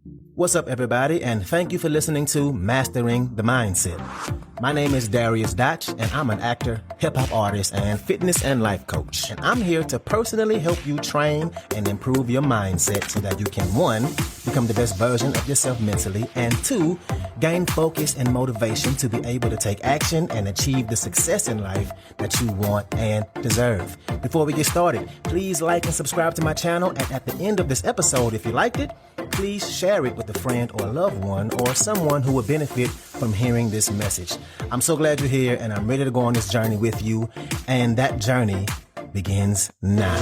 What's up, everybody, and thank you for listening to Mastering the Mindset. My name is dariusdotch, and I'm an actor, hip-hop artist, and fitness and life coach. And I'm here to personally help you train and improve your mindset so that you can, 1, become the best version of yourself mentally, and 2, gain focus and motivation to be able to take action and achieve the success in life that you want and deserve. Before we get started, please like and subscribe to my channel, and at the end of this episode, if you liked it, please share it with a friend or loved one or someone who will benefit from hearing this message. I'm so glad you're here, and I'm ready to go on this journey with you, and that journey begins now.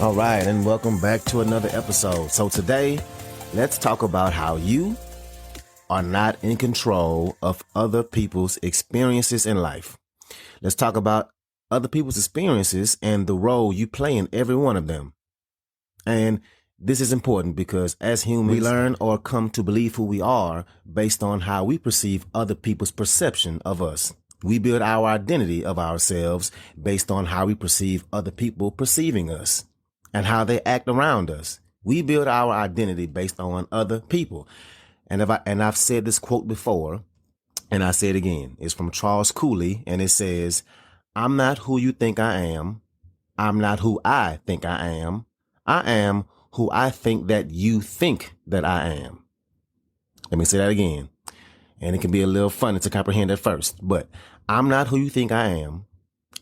All right, and welcome back to another episode. So today, let's talk about how you are not in control of other people's experiences in life. Let's talk about other people's experiences and the role you play in every one of them. And this is important because as humans, we learn or come to believe who we are based on how we perceive other people's perception of us. We build our identity of ourselves based on how we perceive other people perceiving us and how they act around us. We build our identity based on other people. And I've said this quote before, and I say it again. It's from Charles Cooley, and it says, "I'm not who you think I am. I'm not who I think I am. I am who I think that you think that I am." Let me say that again. And it can be a little funny to comprehend at first, but I'm not who you think I am.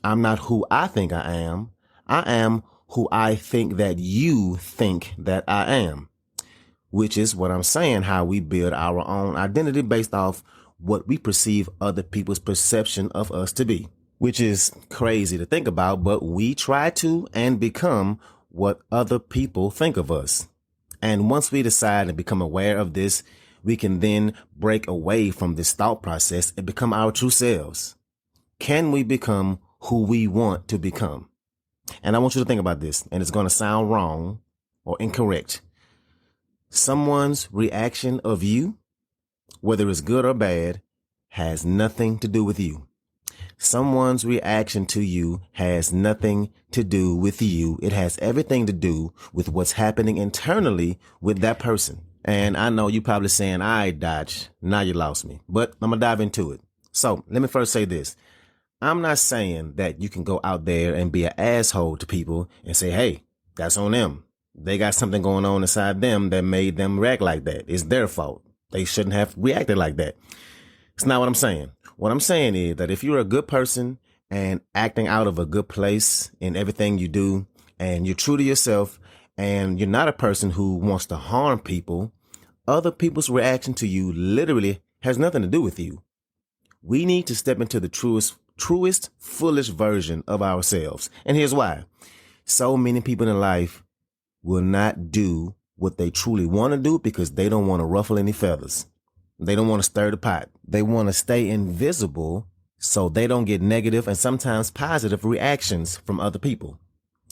I'm not who I think I am. I am who I think that you think that I am, which is what I'm saying, how we build our own identity based off what we perceive other people's perception of us to be, which is crazy to think about, but we try to and become what other people think of us. And once we decide and become aware of this, we can then break away from this thought process and become our true selves. Can we become who we want to become? And I want you to think about this, and it's going to sound wrong or incorrect. Someone's reaction of you, whether it's good or bad, has nothing to do with you. Someone's reaction to you has nothing to do with you. It has everything to do with what's happening internally with that person. And I know you're probably saying, "All right, Dodge, now you lost me," but I'm going to dive into it. So let me first say this. I'm not saying that you can go out there and be an asshole to people and say, "Hey, that's on them. They got something going on inside them that made them react like that. It's their fault. They shouldn't have reacted like that." It's not what I'm saying. What I'm saying is that if you're a good person and acting out of a good place in everything you do, and you're true to yourself, and you're not a person who wants to harm people, other people's reaction to you literally has nothing to do with you. We need to step into the truest, fullest version of ourselves. And here's why. So many people in life will not do what they truly want to do because they don't want to ruffle any feathers. They don't want to stir the pot. They want to stay invisible so they don't get negative and sometimes positive reactions from other people.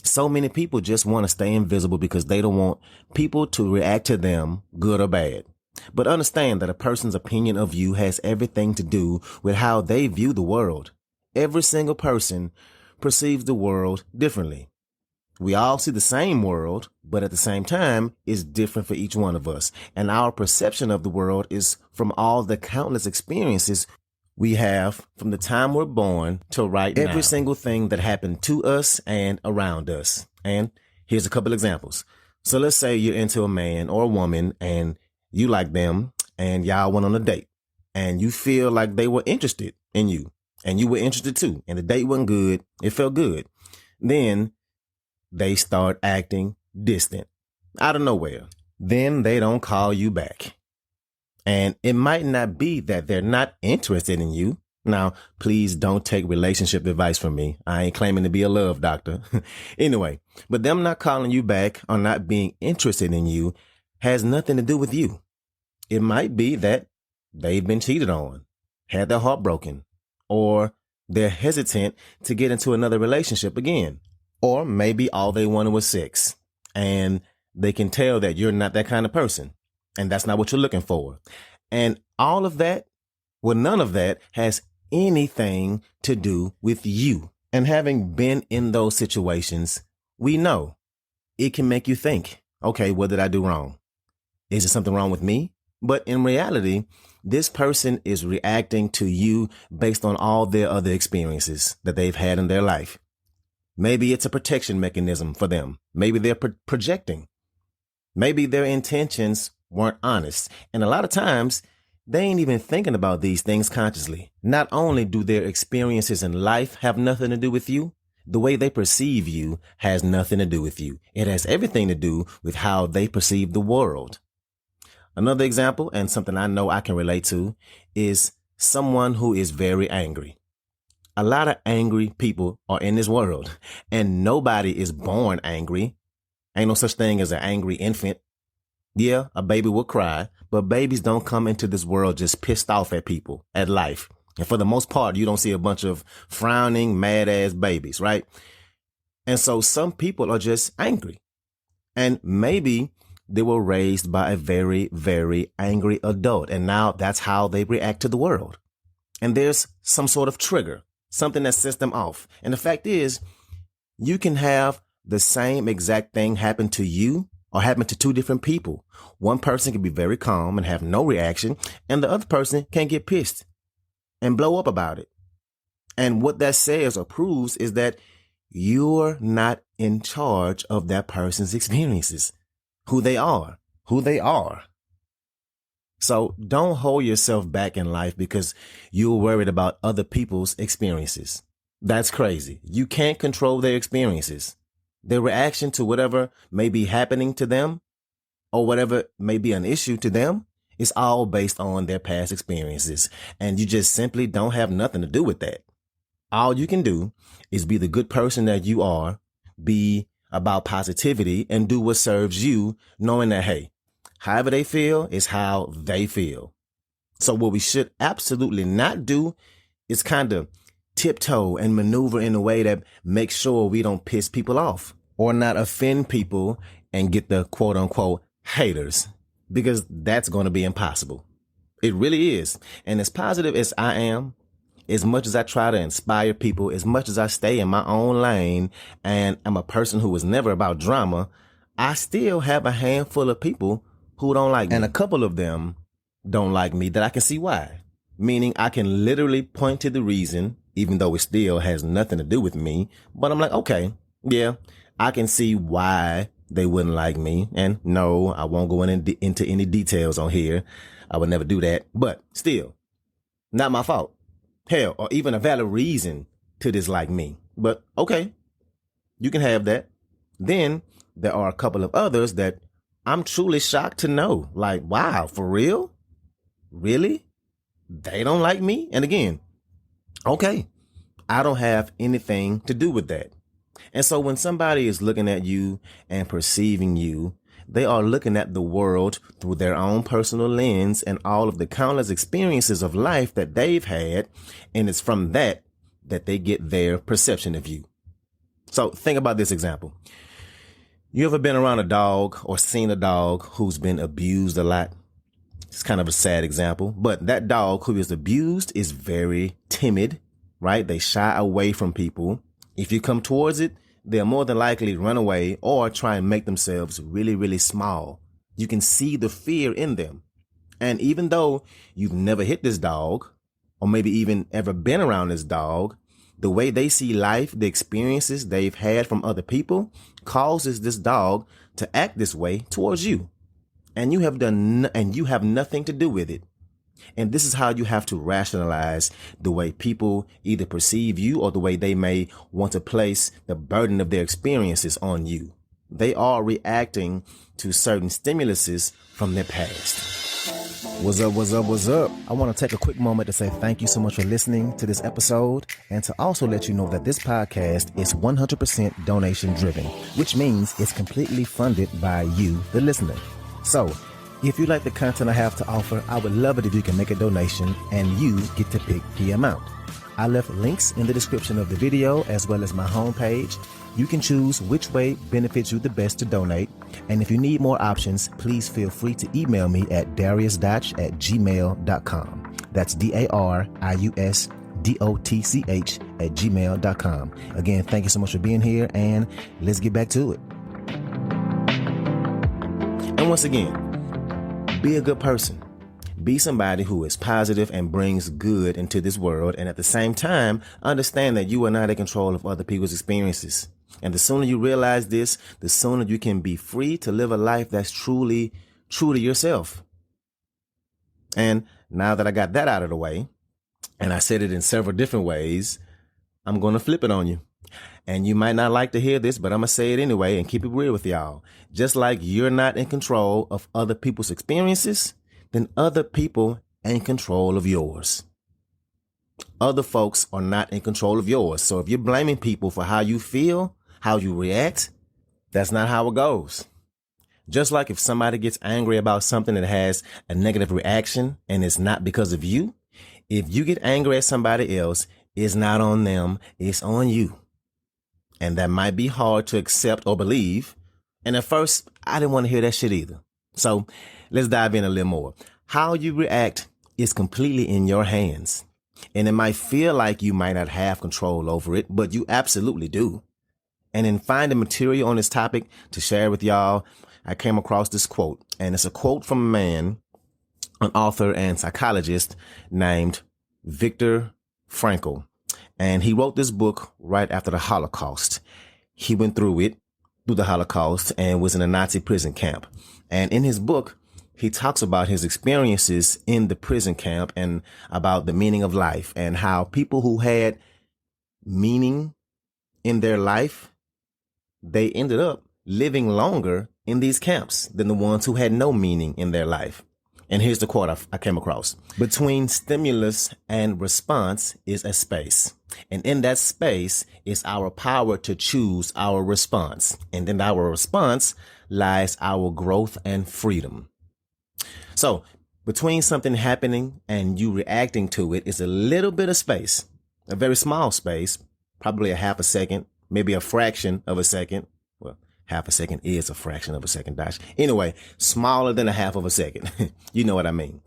So many people just want to stay invisible because they don't want people to react to them, good or bad. But understand that a person's opinion of you has everything to do with how they view the world. Every single person perceives the world differently. We all see the same world, but at the same time, it's different for each one of us. And our perception of the world is from all the countless experiences we have from the time we're born till right now. Every single thing that happened to us and around us. And here's a couple examples. So let's say you're into a man or a woman and you like them and y'all went on a date and you feel like they were interested in you and you were interested too. And the date wasn't good. It felt good. Then they start acting distant out of nowhere. Then they don't call you back. And it might not be that they're not interested in you. Now, please don't take relationship advice from me. I ain't claiming to be a love doctor. Anyway, but them not calling you back or not being interested in you has nothing to do with you. It might be that they've been cheated on, had their heart broken, or they're hesitant to get into another relationship again. Or maybe all they wanted was sex, and they can tell that you're not that kind of person, and that's not what you're looking for. And all of that, well, none of that has anything to do with you. And having been in those situations, we know it can make you think, okay, what did I do wrong? Is there something wrong with me? But in reality, this person is reacting to you based on all their other experiences that they've had in their life. Maybe it's a protection mechanism for them. Maybe they're projecting. Maybe their intentions weren't honest. And a lot of times, they ain't even thinking about these things consciously. Not only do their experiences in life have nothing to do with you, the way they perceive you has nothing to do with you. It has everything to do with how they perceive the world. Another example, and something I know I can relate to, is someone who is very angry. A lot of angry people are in this world, and nobody is born angry. Ain't no such thing as an angry infant. Yeah, a baby will cry, but babies don't come into this world just pissed off at people, at life. And for the most part, you don't see a bunch of frowning, mad-ass babies, right? And so some people are just angry. And maybe they were raised by a very, very angry adult, and now that's how they react to the world. And there's some sort of trigger, something that sets them off. And the fact is, you can have the same exact thing happen to you or happen to two different people. One person can be very calm and have no reaction, and the other person can get pissed and blow up about it. And what that says or proves is that you're not in charge of that person's experiences, who they are. So don't hold yourself back in life because you're worried about other people's experiences. That's crazy. You can't control their experiences. Their reaction to whatever may be happening to them or whatever may be an issue to them is all based on their past experiences. And you just simply don't have nothing to do with that. All you can do is be the good person that you are, be about positivity, and do what serves you, knowing that, hey, however they feel is how they feel. So what we should absolutely not do is kind of tiptoe and maneuver in a way that makes sure we don't piss people off or not offend people and get the quote unquote haters, because that's going to be impossible. It really is. And as positive as I am, as much as I try to inspire people, as much as I stay in my own lane and I'm a person who was never about drama, I still have a handful of people who don't like me. And a couple of them don't like me that I can see why. Meaning I can literally point to the reason, even though it still has nothing to do with me. But I'm like, okay, yeah, I can see why they wouldn't like me. And no, I won't go into any details on here. I would never do that. But still, not my fault. Hell, or even a valid reason to dislike me. But okay, you can have that. Then there are a couple of others that I'm truly shocked to know. Like, wow, for real? Really? They don't like me? And again, okay, I don't have anything to do with that. And so when somebody is looking at you and perceiving you, they are looking at the world through their own personal lens and all of the countless experiences of life that they've had. And it's from that they get their perception of you. So think about this example. You ever been around a dog or seen a dog who's been abused a lot? It's kind of a sad example, but that dog who is abused is very timid, right? They shy away from people. If you come towards it, they'll more than likely run away or try and make themselves really, really small. You can see the fear in them. And even though you've never hit this dog or maybe even ever been around this dog, the way they see life, the experiences they've had from other people causes this dog to act this way towards you. And you have nothing to do with it. And this is how you have to rationalize the way people either perceive you or the way they may want to place the burden of their experiences on you. They are reacting to certain stimuluses from their past. What's up? I want to take a quick moment to say thank you so much for listening to this episode, and to also let you know that this podcast is 100% donation driven, which means it's completely funded by you, the listener. So if you like the content I have to offer, I would love it if you can make a donation and you get to pick the amount. I left links in the description of the video as well as my homepage. You can choose which way benefits you the best to donate. And if you need more options, please feel free to email me at dariusdotch@gmail.com. That's DARIUSDOTCH dariusdotch@gmail.com. Again, thank you so much for being here, and let's get back to it. And once again, be a good person. Be somebody who is positive and brings good into this world, and at the same time, understand that you are not in control of other people's experiences. And the sooner you realize this, the sooner you can be free to live a life that's truly true to yourself. And now that I got that out of the way, and I said it in several different ways, I'm going to flip it on you. And you might not like to hear this, but I'm going to say it anyway and keep it real with y'all. Just like you're not in control of other people's experiences, then other people ain't in control of yours. Other folks are not in control of yours. So if you're blaming people for how you feel, how you react, that's not how it goes. Just like if somebody gets angry about something that has a negative reaction and it's not because of you, if you get angry at somebody else, it's not on them, it's on you. And that might be hard to accept or believe. And at first, I didn't want to hear that shit either. So let's dive in a little more. How you react is completely in your hands. And it might feel like you might not have control over it, but you absolutely do. And in finding material on this topic to share with y'all, I came across this quote. And it's a quote from a man, an author and psychologist named Viktor Frankl. And he wrote this book right after the Holocaust. He went through the Holocaust, and was in a Nazi prison camp. And in his book, he talks about his experiences in the prison camp and about the meaning of life, and how people who had meaning in their life, they ended up living longer in these camps than the ones who had no meaning in their life. And here's the quote I came across. Between stimulus and response is a space. And in that space is our power to choose our response. And in our response lies our growth and freedom. So between something happening and you reacting to it is a little bit of space, a very small space, probably a half a second, maybe a fraction of a second. Well, half a second is a fraction of a second, Dash. Anyway, smaller than a half of a second. You know what I mean?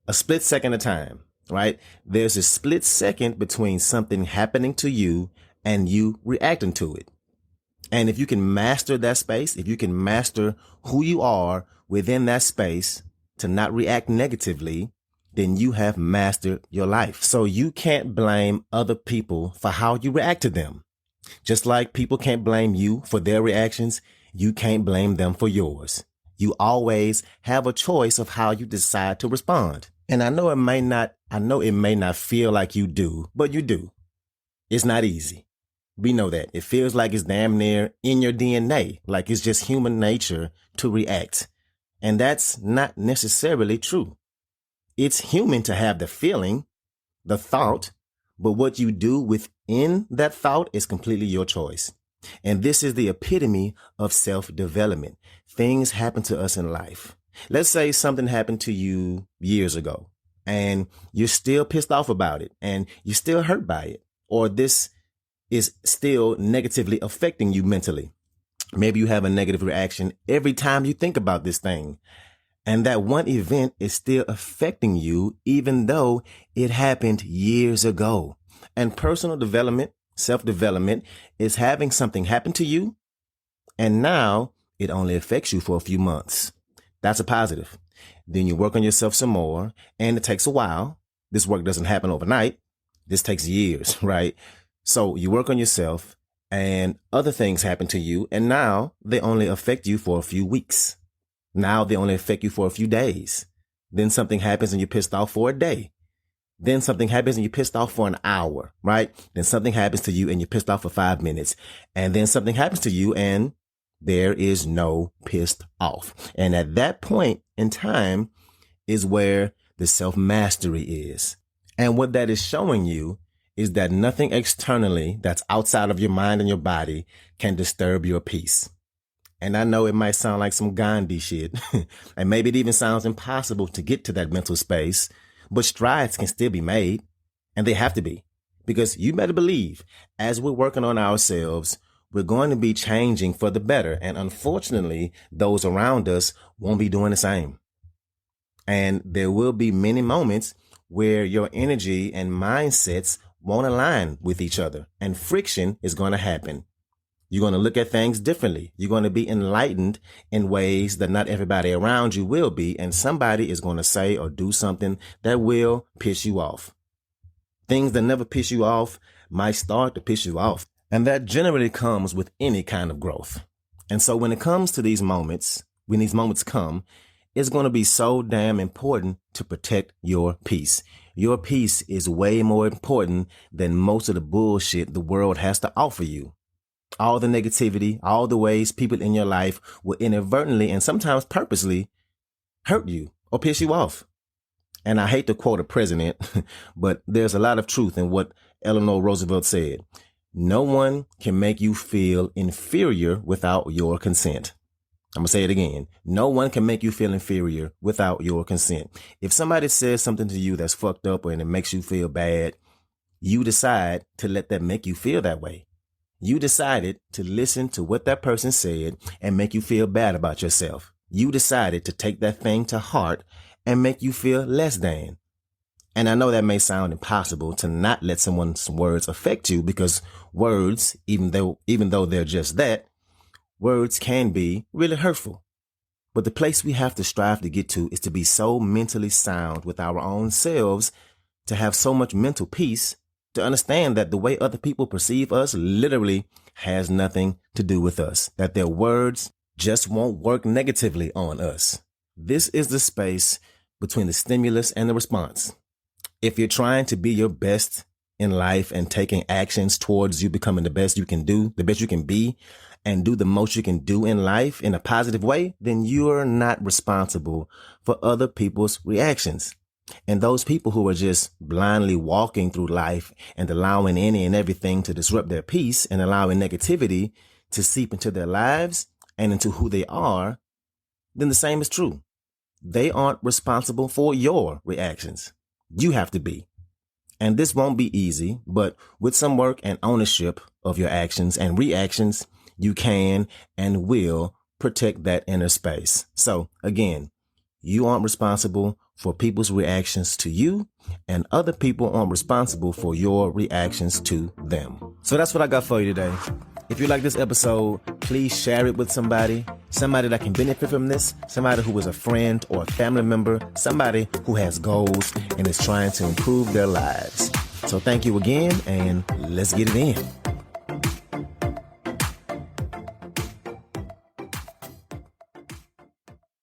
A split second of time, right? There's a split second between something happening to you and you reacting to it. And if you can master that space, if you can master who you are within that space to not react negatively, then you have mastered your life. So you can't blame other people for how you react to them. Just like people can't blame you for their reactions, you can't blame them for yours. You always have a choice of how you decide to respond. And I know it may not feel like you do, but you do. It's not easy. We know that. It feels like it's damn near in your DNA, like it's just human nature to react. And that's not necessarily true. It's human to have the feeling, the thought, but what you do within that thought is completely your choice. And this is the epitome of self-development. Things happen to us in life. Let's say something happened to you years ago and you're still pissed off about it and you're still hurt by it, or this is still negatively affecting you mentally. Maybe you have a negative reaction every time you think about this thing. And that one event is still affecting you, even though it happened years ago. And personal development, self-development, is having something happen to you, and now it only affects you for a few months. That's a positive. Then you work on yourself some more, and it takes a while. This work doesn't happen overnight. This takes years, right? So you work on yourself, and other things happen to you, and now they only affect you for a few weeks. Now they only affect you for a few days. Then something happens and you're pissed off for a day. Then something happens and you're pissed off for an hour, right? Then something happens to you and you're pissed off for 5 minutes. And then something happens to you and there is no pissed off. And at that point in time is where the self-mastery is. And what that is showing you is that nothing externally that's outside of your mind and your body can disturb your peace. And I know it might sound like some Gandhi shit, and maybe it even sounds impossible to get to that mental space, but strides can still be made, and they have to be, because you better believe as we're working on ourselves, we're going to be changing for the better. And unfortunately, those around us won't be doing the same. And there will be many moments where your energy and mindsets won't align with each other, and friction is going to happen. You're going to look at things differently. You're going to be enlightened in ways that not everybody around you will be, and somebody is going to say or do something that will piss you off. Things that never piss you off might start to piss you off, and that generally comes with any kind of growth. And so when it comes to these moments, when these moments come, it's going to be so damn important to protect your peace. Your peace is way more important than most of the bullshit the world has to offer you. All the negativity, all the ways people in your life will inadvertently and sometimes purposely hurt you or piss you off. And I hate to quote a president, but there's a lot of truth in what Eleanor Roosevelt said. No one can make you feel inferior without your consent. I'm going to say it again. No one can make you feel inferior without your consent. If somebody says something to you that's fucked up and it makes you feel bad, you decide to let that make you feel that way. You decided to listen to what that person said and make you feel bad about yourself. You decided to take that thing to heart and make you feel less than. And I know that may sound impossible to not let someone's words affect you, because words, even though they're just that, words can be really hurtful. But the place we have to strive to get to is to be so mentally sound with our own selves, to have so much mental peace, to understand that the way other people perceive us literally has nothing to do with us, that their words just won't work negatively on us. This is the space between the stimulus and the response. If you're trying to be your best in life and taking actions towards you becoming the best you can do, the best you can be, and do the most you can do in life in a positive way, then you're not responsible for other people's reactions. And those people who are just blindly walking through life and allowing any and everything to disrupt their peace and allowing negativity to seep into their lives and into who they are, then the same is true. They aren't responsible for your reactions. You have to be. And this won't be easy, but with some work and ownership of your actions and reactions, you can and will protect that inner space. So again, you aren't responsible for people's reactions to you, and other people aren't responsible for your reactions to them. So that's what I got for you today. If you like this episode, please share it with somebody that can benefit from this, somebody who is a friend or a family member, somebody who has goals and is trying to improve their lives. So thank you again, and let's get it in.